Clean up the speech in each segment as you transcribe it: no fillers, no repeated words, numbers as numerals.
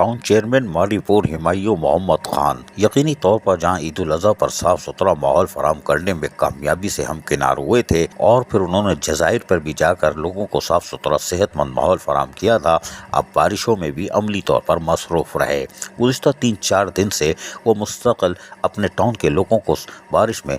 Town chairman ماری پور ہمایوں محمد خان یقینی طور پر جہاں عید الاضحیٰ پر صاف ستھرا ماحول فراہم کرنے میں کامیابی سے ہمکنار ہوئے تھے اور پھر انہوں نے جزائر پر بھی جا کر لوگوں کو صاف ستھرا صحت مند ماحول فراہم کیا تھا، اب بارشوں میں بھی عملی طور پر مصروف رہے۔ گزشتہ 3-4 دن سے وہ مستقل اپنے ٹاؤن کے لوگوں کو بارش میں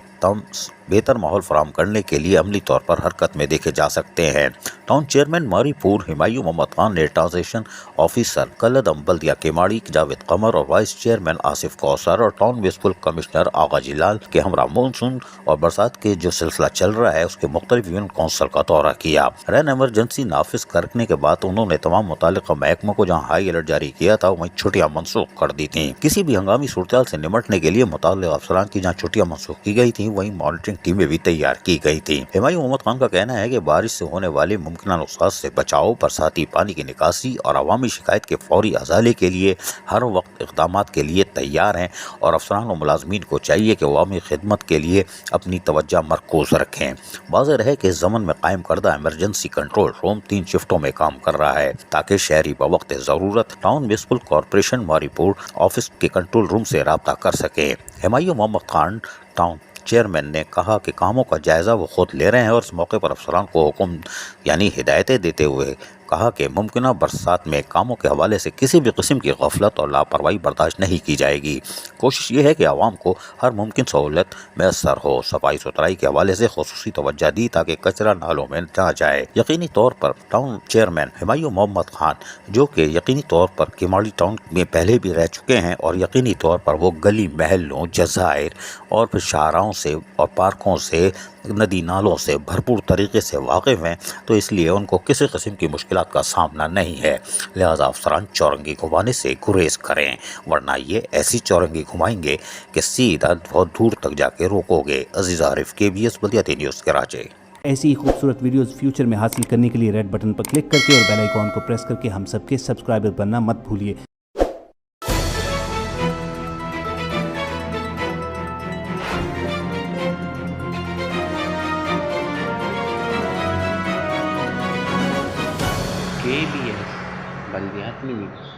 بہتر ماحول فراہم کرنے کے لیے عملی طور پر حرکت میں دیکھے جا سکتے ہیں۔ ٹاؤن چیئرمین ماری پور ہمایوں محمد خان نے ٹرانزیشن آفیسر کلدم بلدیہ کیماڑی جاوید قمر اور وائس چیئرمین آصف کوثر اور ٹاؤن میونسپل کمشنر آغا جلال کے ہمراہ مونسون اور برسات کے جو سلسلہ چل رہا ہے اس کے مختلف یونٹ کونسل کا دورہ کیا۔ رین ایمرجنسی نافذ کرنے کے بعد انہوں نے تمام متعلقہ محکموں کو جہاں ہائی الرٹ جاری کیا تھا وہیں چھٹیاں منسوخ کر دی تھیں۔ کسی بھی ہنگامی صورتحال سے نمٹنے کے لیے متعلقہ افسران کی جہاں چھٹیاں منسوخ کی گئی تھیں وہیں مانیٹرنگ ٹیمیں بھی تیار کی گئی تھیں۔ ہمایوں محمد خان کا کہنا ہے کہ بارش سے ہونے والے ممکنہ نقصان سے بچاؤ، برساتی پانی کی نکاسی اور عوامی شکایت کے فوری ازالے کے لیے ہر وقت اقدامات کے لیے تیار ہیں اور افسران و ملازمین کو چاہیے کہ عوامی خدمت کے لیے اپنی توجہ مرکوز رکھیں۔ واضح رہے کہ اس ضمن میں قائم کردہ ایمرجنسی کنٹرول روم 3 شفٹوں میں کام کر رہا ہے تاکہ شہری بوقت ضرورت ٹاؤن میونسپل کارپوریشن ماری پور آفس کے کنٹرول روم سے رابطہ کر سکیں۔ ہمایوں محمد خان ٹاؤن چیئرمین نے کہا کہ کاموں کا جائزہ وہ خود لے رہے ہیں اور اس موقع پر افسران کو ہدایتیں دیتے ہوئے کہا کہ ممکنہ برسات میں کاموں کے حوالے سے کسی بھی قسم کی غفلت اور لاپرواہی برداشت نہیں کی جائے گی۔ کوشش یہ ہے کہ عوام کو ہر ممکن سہولت میسر ہو۔ صفائی ستھرائی کے حوالے سے خصوصی توجہ دی تاکہ کچرا نالوں میں نہ جائے۔ یقینی طور پر ٹاؤن چیئرمین ہمایوں محمد خان جو کہ یقینی طور پر کیماڑی ٹاؤن میں پہلے بھی رہ چکے ہیں اور یقینی طور پر وہ گلی محلوں، جزائر اور پھر شاہراہوں سے اور پارکوں سے، ندی نالوں سے بھرپور طریقے سے واقف ہیں، تو اس لیے ان کو کسی قسم کی مشکلات کا سامنا نہیں ہے، لہذا افسران چورنگی گھمانے سے گریز کریں، ورنہ یہ ایسی چورنگی گھمائیں گے کہ سیدھا بہت دور تک جا کے روکو گے۔ عزیز عارف، KBS بلدیاتی نیوز کراچی۔ ایسی ہی خوبصورت ویڈیوز فیوچر میں حاصل کرنے کے لیے ریڈ بٹن پر کلک کر کے اور بیل آئیکن کو پریس کر کے ہم سب کے سبسکرائبر بننا مت بھولیے۔ KBS بلدیاتی نیوز۔